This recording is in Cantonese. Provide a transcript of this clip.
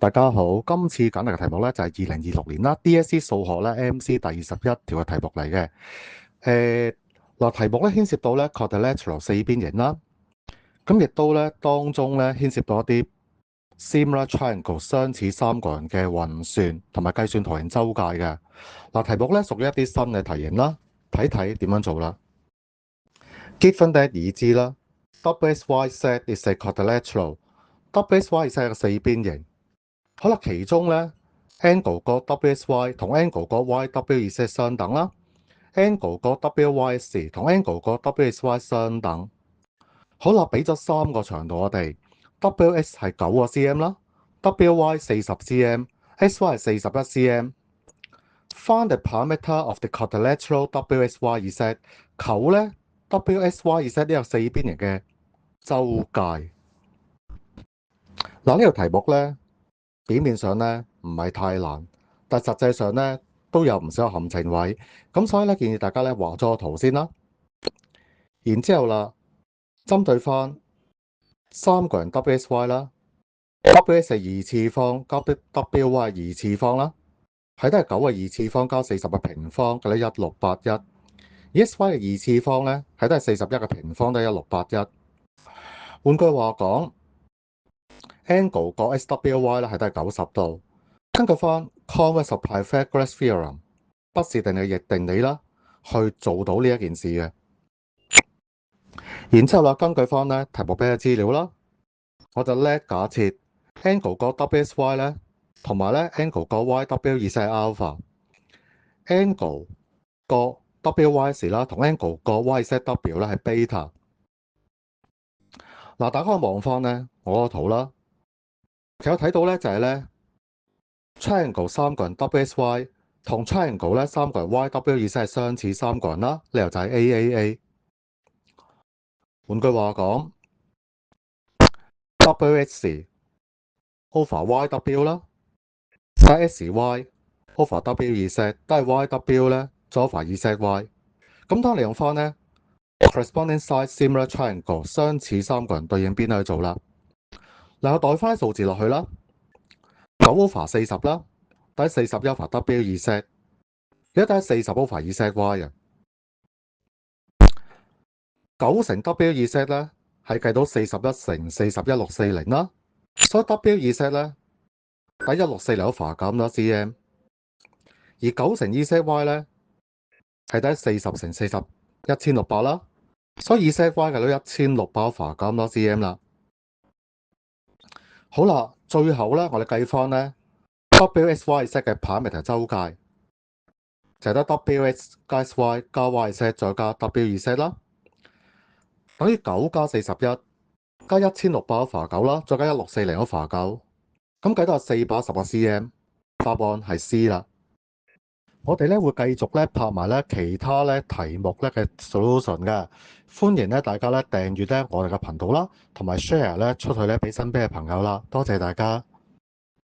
大家好，今次揀嚟嘅題目咧就係2026年啦，DSE 數學咧 MC 第21條嘅題目嚟嘅。題目咧牽涉到咧 quadrilateral 四邊形啦，咁亦都咧當中咧牽涉到一啲 similar triangle 相似三角形嘅運算同埋計算圖形周界嘅。題目咧屬於一啲新嘅題型啦，睇睇點樣做啦。Given that 已知啦 ，WSYZ is a quadrilateral，WSY 係一個四邊形。好啦，其中咧 angle 個 WSY 同 angle 個 YWZ 相等啦 ，angle 個 WYS 同 angle 個 WSY 相等。好啦，俾咗三個長度我哋 ，WS 係9個 cm 啦 ，WY 40 cm，SY 係41 cm。Find the parameter of the quadrilateral WSYZ， 求咧 WSYZ 呢個四邊形嘅周界。呢條題目咧。表面上咧唔係太難，但實際上咧都有唔少陷阱位，咁所以咧建議大家咧畫咗個圖先啦。然之後啦，針對翻三個人 WSY 啦 ，WS 係二次方加 WY 係二次方啦，係都係9嘅二次方加40嘅平方，嘅咧1681。而 SY 嘅二次方咧係都係41嘅平方，都係1681。換句話講。angle 個 SWY 咧係都係90度，根據翻 converse of Pythagoras theorem 不是定理逆定理啦，去做到呢一件事嘅。然之後啦，根據翻咧題目俾嘅資料啦，我就叻假設 angle 個 WSY 咧同埋咧 angle 個 YW 係 alpha，angle 個 WYS 啦同 angle 個 YZW 咧係 beta。大家可以望翻咧我個圖啦。其實我睇到咧就係咧 triangle 三個人 WSY 同 triangle 咧三個人 YW 係相似三個人啦，理由就係 AAA。換句話講 ，WS over YW 啦，加 SY over WZ 都係 YW 咧，再 over EZY。咁當你用翻咧 corresponding side similar triangle 相似三個人對應邊去做啦。我代翻啲數字落去啦，9 over 40啦，等於41 over WZ， 而家等於40 over EZY 啊。9乘 WZ 咧係計到41乘41640啦，所以 WZ 咧等於1640 over 咁多 cm， 而9乘 EZY 咧係等於40乘40 1600啦，所以 EZY 計到1600 over 咁多 cm 啦。好啦，最後咧，我哋計翻咧 WSYZ 嘅 parameter 周界，就係得 WS 加 SY 加 YZ 再加 WZ 啦，等於9加41加1600 over 9啦，再加1640 over 9，咁計到係410個 cm， 答案係 C 啦。我哋咧會繼續咧拍埋咧其他咧題目咧嘅 solution 嘅，歡迎咧大家咧訂閱咧我哋嘅頻道啦，同埋 share 咧出去咧俾身邊嘅朋友啦，多謝大家。